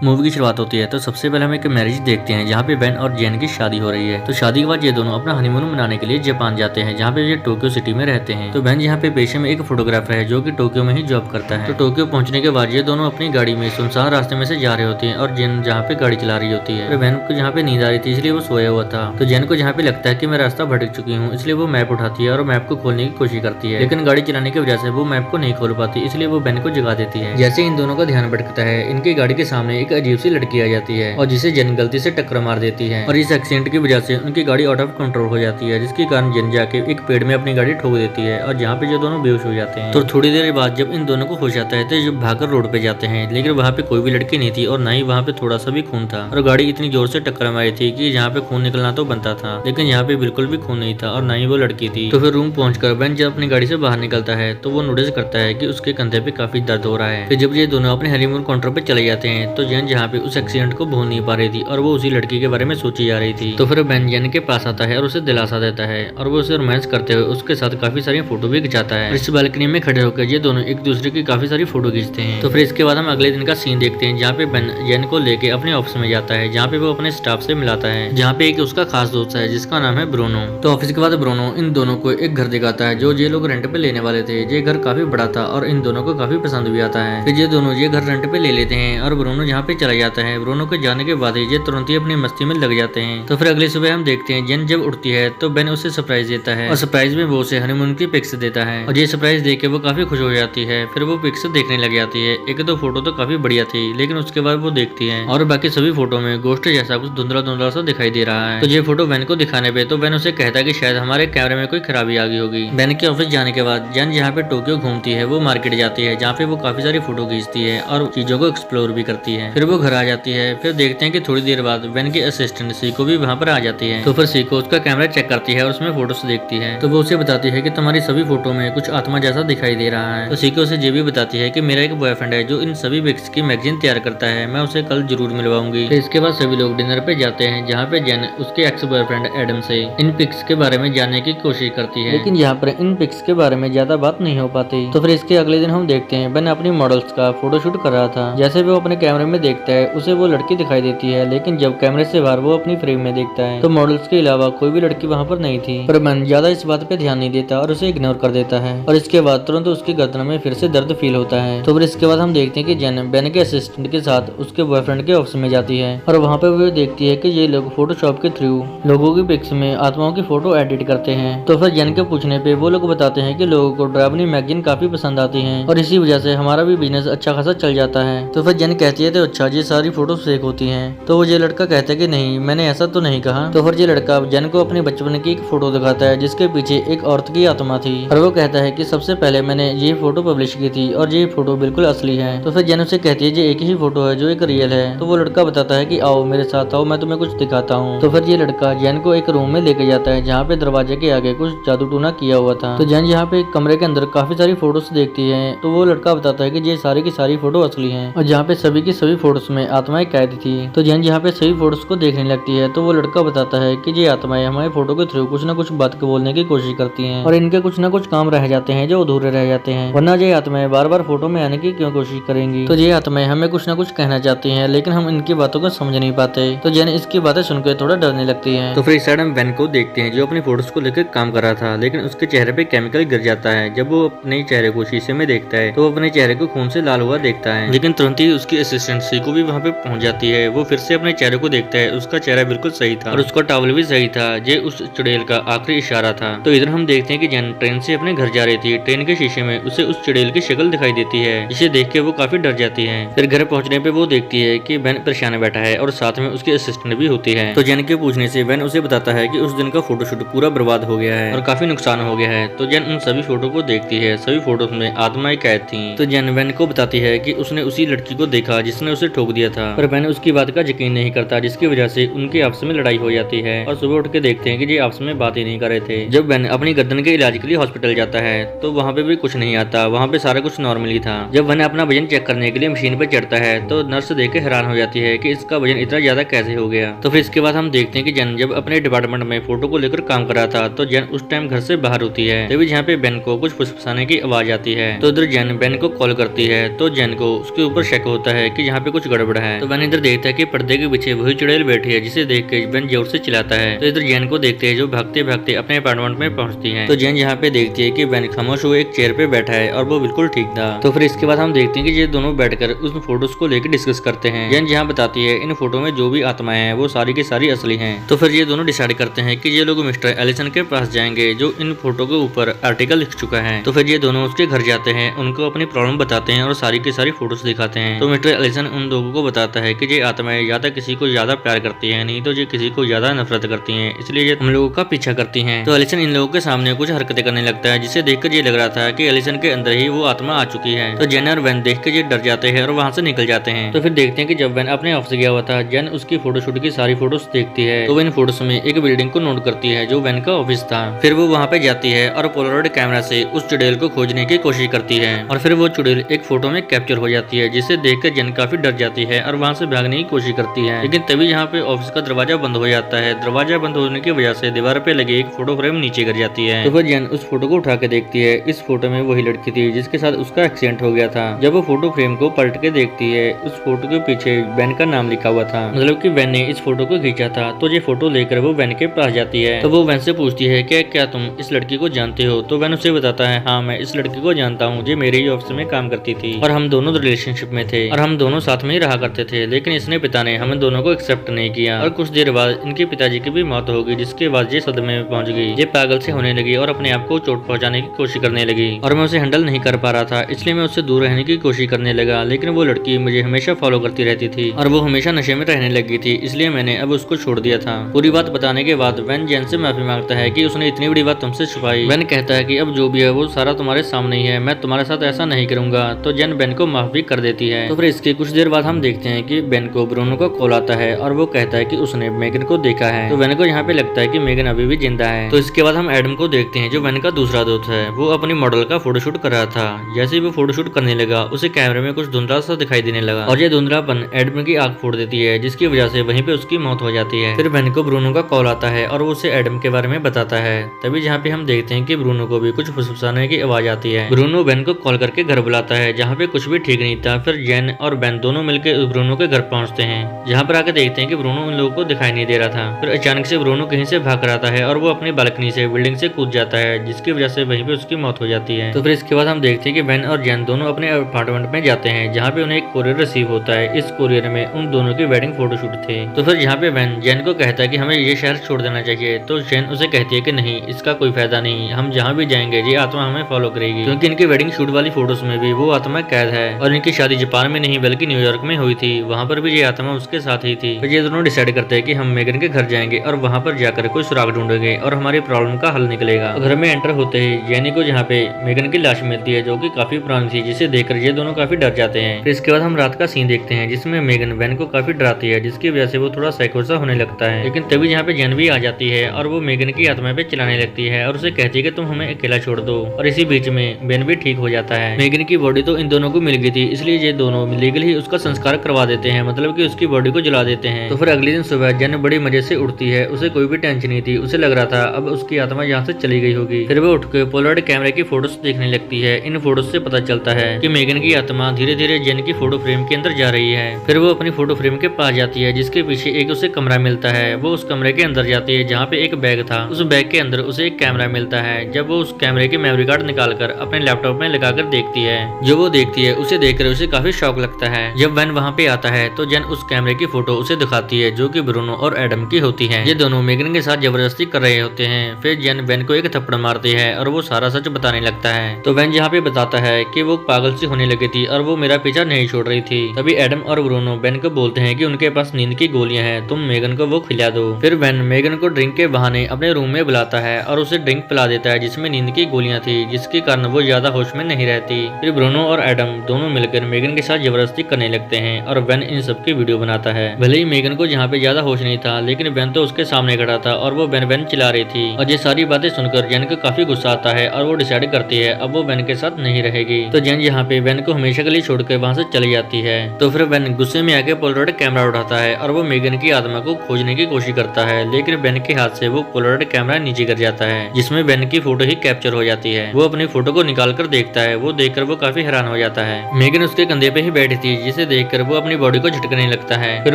Movie की शुरुआत होती है तो सबसे पहले हम एक मैरिज देखते हैं जहाँ पे बेन और जेन की शादी हो रही है। तो शादी के बाद ये दोनों अपना हनीमून मनाने के लिए जापान जाते हैं जहाँ पे ये टोक्यो सिटी में रहते हैं। तो बेन यहाँ पे पेशे में एक फोटोग्राफर है जो कि टोक्यो में ही जॉब करता है। तो टोक्यो पहुंचने के बाद ये दोनों अपनी गाड़ी में सुनसान रास्ते में से जा रहे होते हैं और जेन जहाँ पे गाड़ी चला रही होती है। बेन को जहाँ पे नींद आ रही थी इसलिए वो सोया हुआ था। तो जेन को जहाँ पे लगता है कि मैं रास्ता भटक चुकी हूँ इसलिए वो मैप उठाती है और मैप को खोलने की कोशिश करती है, लेकिन गाड़ी चलाने की वजह से वो मैप को नहीं खोल पाती, इसलिए वो बेन को जगा देती है। जैसे इन दोनों का ध्यान भटकता है इनकी गाड़ी के सामने एक अजीब सी लड़की आ जाती है और जिसे जेन गलती से टक्कर मार देती है और इस एक्सीडेंट की वजह से उनकी गाड़ी आउट ऑफ कंट्रोल हो जाती है, जिसके कारण जेन जाके एक पेड़ में अपनी गाड़ी ठोक देती है और जहाँ पे जो दोनों बेहोश हो जाते हैं। तो थोड़ी देर बाद जब इन दोनों को होश आता है तो जब भागकर रोड पे जाते हैं, लेकिन वहाँ पे कोई भी लड़की नहीं थी और ना ही वहाँ पे थोड़ा सा भी खून था और गाड़ी इतनी जोर से टक्कर मारी थी कि जहाँ पे खून निकलना तो बनता था, लेकिन यहाँ पे बिल्कुल भी खून नहीं था और ना ही वो लड़की थी। तो फिर रूम पहुंचकर बेन जब अपनी गाड़ी से बाहर निकलता है तो वो नोटिस करता है कि उसके कंधे पे काफी दर्द हो रहा है। फिर जब ये दोनों अपने हनीमून काउंटर पे चले जाते हैं तो जेन जहाँ पे उस एक्सीडेंट को भूल नहीं पा रही थी और वो उसी लड़की के बारे में सोची जा रही थी। तो फिर बेन जेन के पास आता है और उसे दिलासा देता है और वो उसे रोमांस करते हुए उसके साथ काफी सारी फोटो भी खिंचाता है। इस बालकनी में खड़े होकर ये दोनों एक दूसरे की काफी सारी फोटो खींचते हैं। तो फिर इसके बाद हम अगले दिन का सीन देखते हैं जहाँ पे बेन जेन को लेके अपने ऑफिस में जाता है जहाँ पे वो अपने स्टाफ से मिलाता है, जहाँ पे एक उसका खास दोस्त है जिसका नाम है ब्रूनो। तो ऑफिस के बाद ब्रूनो इन दोनों को एक घर दिखाता है जो ये लोग रेंट पे लेने वाले थे। ये घर काफी बड़ा था और इन दोनों को काफी पसंद भी आता है। फिर ये दोनों ये घर रेंट पे ले लेते हैं और ब्रूनो जहाँ पे चला जाता है। ब्रूनो के जाने के बाद ये तुरंत ही अपनी मस्ती में लग जाते हैं। तो फिर अगली सुबह हम देखते हैं जेन जब उठती है तो बेन उसे सरप्राइज देता है और सरप्राइज में वो उसे हनीमून की पिक्स देता है और ये सरप्राइज देख के वो काफी खुश हो जाती है। फिर वो पिक्स देखने लग जाती है। एक दो फोटो तो काफी बढ़िया थी, लेकिन उसके बाद वो देखती है और बाकी सभी फोटो में गोश्त जैसा कुछ धुंधला धुंधला सा दिखाई दे रहा है। तो ये फोटो बेन को दिखाने पे तो बेन उसे कहता है कि शायद हमारे कैमरे में कोई खराबी आ गई होगी। बेन के ऑफिस जाने के बाद जेन जहाँ पे टोक्यो घूमती है वो मार्केट जाती है जहाँ पे वो काफी सारी फोटो खींचती है और चीजों को एक्सप्लोर भी करती है। फिर वो घर आ जाती है। फिर देखते हैं कि थोड़ी देर बाद बेन की असिस्टेंट सीको भी वहाँ पर आ जाती है। तो फिर सीको उसका कैमरा चेक करती है और उसमें फोटोज देखती है। तो वो उसे बताती है कि तुम्हारी सभी फोटो में कुछ आत्मा जैसा दिखाई दे रहा है। तो सीको उसे ये भी बताती है कि मेरा एक बॉयफ्रेंड है जो इन सभी पिक्स की मैगजीन तैयार करता है, मैं उसे कल जरूर मिलवाऊंगी। फिर इसके बाद सभी लोग डिनर पे जाते हैं जहाँ पे जेन उसके एक्स बॉयफ्रेंड एडम से इन पिक्स के बारे में जानने की कोशिश करती है, लेकिन यहाँ पर इन पिक्स के बारे में ज्यादा बात नहीं हो पाती। तो फिर इसके अगले दिन हम देखते हैं बेन अपनी मॉडल्स का फोटोशूट कर रहा था। जैसे वो अपने कैमरे में देखता है उसे वो लड़की दिखाई देती है, लेकिन जब कैमरे से बाहर वो अपनी फ्रेम में देखता है तो मॉडल्स के अलावा कोई भी लड़की वहाँ पर नहीं थी। पर बेन ज्यादा इस बात पे ध्यान नहीं देता और उसे इग्नोर कर देता है और इसके बाद तुरंत उसकी गर्दन में फिर से दर्द फील होता है। तो फिर इसके बाद हम देखते हैं कि जेन बेन के असिस्टेंट के साथ उसके बॉयफ्रेंड के ऑफिस में जाती है और वहाँ पे वो देखती है कि ये लोग फोटोशॉप के थ्रू लोगों की पिक्स में आत्माओं की फोटो एडिट करते हैं। तो फिर जेन के पूछने पे वो लोग बताते हैं कि लोगों को ड्राइवनी मैगजीन काफी पसंद आती है और इसी वजह से हमारा भी बिजनेस अच्छा खासा चल जाता है। तो फिर जेन कहती है तो अच्छा ये सारी फोटो फेक होती हैं। तो वो ये लड़का कहता है कि नहीं, मैंने ऐसा तो नहीं कहा। तो फिर ये लड़का जेन को अपने बचपन की एक फोटो दिखाता है जिसके पीछे एक औरत की आत्मा थी और वो कहता है कि सबसे पहले मैंने ये फोटो पब्लिश की थी और ये फोटो बिल्कुल असली है। तो फिर जेन उसे कहती है ये एक ही फोटो है जो एक रियल है। तो वो लड़का बताता है कि आओ मेरे साथ आओ, मैं तुम्हें कुछ दिखाता हूँ। तो फिर ये लड़का जेन को एक रूम में लेके जाता है जहाँ पे दरवाजे के आगे कुछ जादू टूना किया हुआ था। तो जेन यहाँ पे कमरे के अंदर काफी सारी फोटोज देखती है। तो वो लड़का बताता है कि ये सारी की सारी फोटो असली है और जहाँ पे सभी की सभी फोटोज में आत्माएं कैद थी। तो जेन जहाँ पे सभी फोटोज को देखने लगती है तो वो लड़का बताता है कि ये आत्माएं हमारे फोटो के थ्रू कुछ न कुछ बात को बोलने की कोशिश करती हैं और इनके कुछ न कुछ काम रह जाते हैं जो अधूरे रह जाते हैं, वरना ये आत्माएं बार बार फोटो में आने की क्यों कोशिश करेंगी। तो ये आत्माएं हमें कुछ न कुछ कहना चाहती हैं लेकिन हम इनकी बातों को समझ नहीं पाते। तो जेन इसकी बातें सुनकर थोड़ा डरने लगती है। तो फिर इस साइड हम बेन को देखते हैं जो अपनी फोटोज को लेकर काम कर रहा था, लेकिन उसके चेहरे पे केमिकल गिर जाता है। जब वो अपने चेहरे को शीशे में देखता है तो वो अपने चेहरे को खून से लाल हुआ देखता है, लेकिन तुरंत ही उसकी असिस्टेंट सीको भी वहाँ पे पहुंच जाती है। वो फिर से अपने चेहरे को देखता है, उसका चेहरा बिल्कुल सही था और उसका टॉवल भी सही था। ये उस चुड़ैल का आखिरी इशारा था। तो इधर हम देखते हैं कि जेन ट्रेन से अपने घर जा रही थी। ट्रेन के शीशे में उसे उस चुड़ैल की शक्ल दिखाई देती है जिसे देख के वो काफी डर जाती है। फिर घर पहुंचने पे वो देखती है कि बेन परेशान बैठा है और साथ में उसकी असिस्टेंट भी होती है। तो जेन के पूछने से बेन उसे बताता है कि उस दिन का फोटोशूट पूरा बर्बाद हो गया है और काफी नुकसान हो गया है। तो जेन उन सभी फोटो को देखती है। सभी फोटो में आत्माएं कैद थी। तो जेन बेन को बताती है कि उसने उसी लड़की को देखा जिसने उसे ठोक दिया था, पर बेन उसकी बात का यकीन नहीं करता, जिसकी वजह से उनके आपस में लड़ाई हो जाती है और सुबह उठ के देखते हैं कि ये आपस में बात ही नहीं कर रहे थे। जब बेन अपनी गर्दन के इलाज के लिए हॉस्पिटल जाता है तो वहाँ पे भी कुछ नहीं आता, वहाँ पे सारा कुछ नॉर्मली था। जब बेन अपना वजन चेक करने के लिए मशीन पर चढ़ता है तो नर्स देख के हैरान हो जाती है कि इसका वजन इतना ज्यादा कैसे हो गया। तो फिर इसके बाद हम देखते हैं कि जेन जब अपने डिपार्टमेंट में फोटो को लेकर काम कर रहा था तो जेन उस टाइम घर से बाहर होती है। तभी जहाँ पे बेन को कुछ फुसफुसाने की आवाज आती है। तो उधर जेन बेन को कॉल करती है। तो जेन को उसके ऊपर शक होता है कि यहाँ पे कुछ गड़बड़ है। तो बेन इधर देखता है कि पर्दे के पीछे वही चुड़ैल बैठी है, जिसे देख के बेन जोर से चिल्लाता है। तो इधर जैन को देखते हैं जो भागते भागते अपने अपार्टमेंट में पहुंचती है। तो जैन यहाँ पे देखती है कि बेन खामोश हुए एक चेयर पे बैठा है और वो बिल्कुल ठीक था। तो फिर इसके बाद हम देखते हैं कि ये दोनों बैठकर उस फोटोज को लेकर डिस्कस करते हैं। जैन यहाँ बताती है इन फोटो में जो भी आत्माएं हैं वो सारी की सारी असली हैं। तो फिर ये दोनों डिसाइड करते हैं कि ये लोग मिस्टर एलिसन के पास जाएंगे जो इन फोटो के ऊपर आर्टिकल लिख चुका है। तो फिर ये दोनों उसके घर जाते हैं, उनको अपनी प्रॉब्लम बताते हैं और सारी की सारी फोटोज दिखाते हैं। तो मिस्टर एलिसन उन लोगों को बताता है कि ये आत्माएं या तो किसी को ज्यादा प्यार करती है, नहीं तो ये किसी को ज्यादा नफरत करती है, इसलिए ये हम लोगों का पीछा करती है। तो एलिसन इन लोगों के सामने कुछ हरकतें करने लगता है, जिसे देखकर ये लग रहा था कि एलिसन के अंदर ही वो आत्मा आ चुकी है। तो जेन और वेन देख के ये डर जाते हैं और वहाँ से निकल जाते हैं। तो फिर देखते हैं कि जब वेन अपने ऑफिस गया हुआ था, जेन उसकी फोटोशूट की सारी फोटोज देखती है। तो वो इन फोटोज में एक बिल्डिंग को नोट करती है जो वेन का ऑफिस था। फिर वो वहाँ पे जाती है और पोलराइड कैमरा से उस चुड़ैल को खोजने की कोशिश करती है और फिर वो चुड़ैल एक फोटो में कैप्चर हो जाती है, जिसे देखकर जेन काफी डर जाती है और वहाँ से भागने की कोशिश करती है। लेकिन तभी यहाँ पे ऑफिस का दरवाजा बंद हो जाता है। दरवाजा बंद होने की वजह से दीवार पे लगे एक फोटो फ्रेम नीचे गिर जाती है। तो फिर जेन उस फोटो को उठा के देखती है। इस फोटो में वही लड़की थी जिसके साथ उसका एक्सीडेंट हो गया था। जब वो फोटो फ्रेम को पलट के देखती है, उस फोटो के पीछे बेन का नाम लिखा हुआ था, मतलब कि बेन ने इस फोटो को खींचा था। तो ये फोटो लेकर वो बेन के पास जाती है। तो वो बेन से पूछती है कि क्या तुम इस लड़की को जानते हो? तो बेन उसे बताता है हाँ मैं इस लड़की को जानता हूँ, ये मेरे ही ऑफिस में काम करती थी और हम दोनों रिलेशनशिप में थे और हम दोनों साथ में ही रहा करते थे। लेकिन इसने पिता ने हम दोनों को एक्सेप्ट नहीं किया और कुछ देर बाद इनके पिताजी की भी मौत हो गई, जिसके बाद ये सदमे में पहुंच गई। ये पागल से होने लगी और अपने आप को चोट पहुंचाने की कोशिश करने लगी और मैं उसे हैंडल नहीं कर पा रहा था, इसलिए मैं उससे दूर रहने की कोशिश करने लगा। लेकिन वो लड़की मुझे हमेशा फॉलो करती रहती थी और वो हमेशा नशे में रहने लगी थी, इसलिए मैंने अब उसको छोड़ दिया था। पूरी बात बताने के बाद वेन जेन से माफी मांगता है कि उसने इतनी बड़ी बात तुमसे छुपाई। वेन कहता है कि अब जो भी है वो सारा तुम्हारे सामने ही है, मैं तुम्हारे साथ ऐसा नहीं करूंगा। तो जेन बेन को माफ भी कर देती है। तो फिर इसके कुछ देर बाद हम देखते हैं कि बेन को ब्रूनो का कॉल आता है और वो कहता है कि उसने मेगन को देखा है। तो वेन को यहाँ पे लगता है कि मेगन अभी भी जिंदा है। तो इसके बाद हम एडम को देखते हैं जो वेन का दूसरा दोस्त है। वो अपनी मॉडल का फोटोशूट कर रहा था। जैसे ही वो फोटोशूट करने लगा उसे कैमरे में कुछ धुंधला सा दिखाई देने लगा और ये धुंधलापन एडम की आंख फोड़ देती है, जिसकी वजह से वहीं पे उसकी मौत हो जाती है। फिर वेन को ब्रूनो का कॉल आता है और वो उसे एडम के बारे में बताता है। तभी जहाँ पे हम देखते हैं कि ब्रूनो को भी कुछ फुसफुसाने की आवाज आती है। ब्रूनो बेन को कॉल करके घर बुलाता है, जहाँ पे कुछ भी ठीक नहीं था। फिर जेन और बेन दोनों मिलकर ब्रूनो के घर पहुंचते हैं, जहाँ पर आकर देखते हैं कि ब्रूनो उन लोगों को दिखाई नहीं दे रहा था। फिर अचानक से ब्रूनो कहीं से भाग रहा है और वो अपनी बालकनी से बिल्डिंग से कूद जाता है, जिसकी वजह से वहीं पे उसकी मौत हो जाती है। तो फिर इसके बाद हम देखते हैं कि बेन और जेन दोनों अपने अपार्टमेंट में जाते हैं, जहाँ पे उन्हें एक कोरियर रिसीव होता है। इस कोरियर में उन दोनों की वेडिंग फोटोशूट थे। तो फिर यहाँ पे बेन जेन को कहता है कि हमें ये शहर छोड़ देना चाहिए। तो जेन उसे कहती है कि नहीं, इसका कोई फायदा नहीं, हम जहाँ भी जाएंगे ये आत्मा हमें फॉलो करेगी, क्योंकि इनकी वेडिंग शूट वाली फोटोज में भी वो आत्मा कैद है और इनकी शादी जापान में नहीं बल्कि न्यूयॉर्क में हुई थी, वहाँ पर भी ये आत्मा उसके साथ ही थी। फिर ये दोनों डिसाइड करते हैं कि हम मेगन के घर जाएंगे और वहाँ पर जाकर कोई सुराग ढूंढेंगे और हमारी प्रॉब्लम का हल निकलेगा। घर में एंटर होते ही जेनी को जहाँ पे मेगन की लाश मिलती है, जो कि काफी पुरानी थी, जिसे देखकर ये दोनों काफी डर जाते हैं। फिर इसके बाद हम रात का सीन देखते हैं जिसमें मेगन वेन को काफी डराती है, जिसकी वजह से वो थोड़ा साइकोसा होने लगता है। लेकिन तभी यहाँ पे जेन भी आ जाती है और वो मेगन की आत्मा पे चिल्लाने लगती है और उसे कहती है कि तुम हमें अकेला छोड़ दो। और इसी बीच में बेन भी ठीक हो जाता है। मेगन की बॉडी तो इन दोनों को मिल गई थी, इसलिए ये दोनों लीगल ही उसका संस्कार करवा देते हैं, मतलब कि उसकी बॉडी को जला देते हैं। तो फिर अगले दिन सुबह जेन बड़ी मजे से उठती है, उसे कोई भी टेंशन नहीं थी। उसे लग रहा था अब उसकी आत्मा यहाँ से चली गई होगी। फिर वो उठकर पोलराइड कैमरे की फोटोज देखने लगती है। इन फोटोज से पता चलता है कि मेगन की आत्मा धीरे धीरे जेन की फोटो फ्रेम के अंदर जा रही है। फिर वो अपनी फोटो फ्रेम के पास जाती है, जिसके पीछे एक उसे कमरा मिलता है। वो उस कमरे के अंदर जाती है जहाँ पे एक बैग था। उस बैग के अंदर उसे एक कैमरा मिलता है। जब वो उस कैमरे की मेमोरी कार्ड निकालकर अपने लैपटॉप में लगाकर देखती है, जो वो देखती है उसे देखकर उसे काफी शौक लगता है। जब वेन वहाँ पे आता है तो जेन उस कैमरे की फोटो उसे दिखाती है, जो कि ब्रूनो और एडम की होती है। ये दोनों मेगन के साथ जबरदस्ती कर रहे होते हैं। फिर जेन वेन को एक थप्पड़ मारती है और वो सारा सच बताने लगता है। तो वेन यहाँ पे बताता है कि वो पागल सी होने लगी थी और वो मेरा पीछा नहीं छोड़ रही थी। तभी एडम और ब्रूनो वेन को बोलते हैं कि उनके पास नींद की गोलियां हैं, तुम मेगन को वो खिला दो। फिर वेन मेगन को ड्रिंक के बहाने अपने रूम में बुलाता है और उसे ड्रिंक पिला देता है जिसमें नींद की गोलियां थी, जिसके कारण वो ज्यादा होश में नहीं रहती। फिर ब्रूनो और एडम दोनों मिलकर मेगन के साथ जबरदस्ती करने लगते हैं और वेन इन सब की वीडियो बनाता है। भले ही मेगन को जहाँ पे ज्यादा होश नहीं था, लेकिन वेन तो उसके सामने खड़ा था और वो वेन चिल्ला रही थी। और ये सारी बातें सुनकर जेन को काफी गुस्सा आता है और वो डिसाइड करती है अब वो वेन के साथ नहीं रहेगी। तो जेन यहाँ पे वेन को हमेशा के लिए छोड़कर वहाँ से चली जाती है। तो फिर वेन गुस्से में आके पोलराइड कैमरा उठाता है और वो मेगन की आत्मा को खोजने की कोशिश करता है, लेकिन वेन के हाथ से वो पोलराइड कैमरा नीचे गिर जाता है, जिसमें वेन की फोटो ही कैप्चर हो जाती है। वो अपनी फोटो को निकाल कर देखता है। वो देखकर वो काफी हैरान हो जाता है। मेगन उसके कंधे पे ही बैठी थी, जिसे देखकर वो अपनी बॉडी को झटकने लगता है। फिर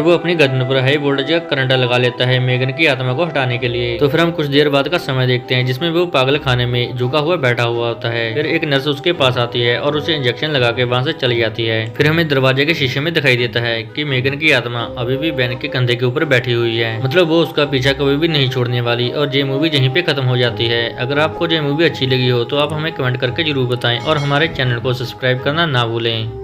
वो अपनी गर्दन पर हाई वोल्टेज का करंट लगा लेता है मेगन की आत्मा को हटाने के लिए। तो फिर हम कुछ देर बाद का समय देखते हैं जिसमें वो पागल खाने में झुका हुआ बैठा हुआ होता है। फिर एक नर्स उसके पास आती है और उसे इंजेक्शन लगा के वहां से चली जाती है। फिर हमें दरवाजे के शीशे में दिखाई देता है कि मेगन की आत्मा अभी भी बेन के कंधे के ऊपर बैठी हुई है, मतलब वो उसका पीछा कभी भी नहीं छोड़ने वाली। और ये मूवी यहीं पे खत्म हो जाती है। अगर आपको ये मूवी अच्छी लगी हो तो आप हमें कमेंट करके जरूर बताएं और हमारे चैनल को सब्सक्राइब करना ना भूलें।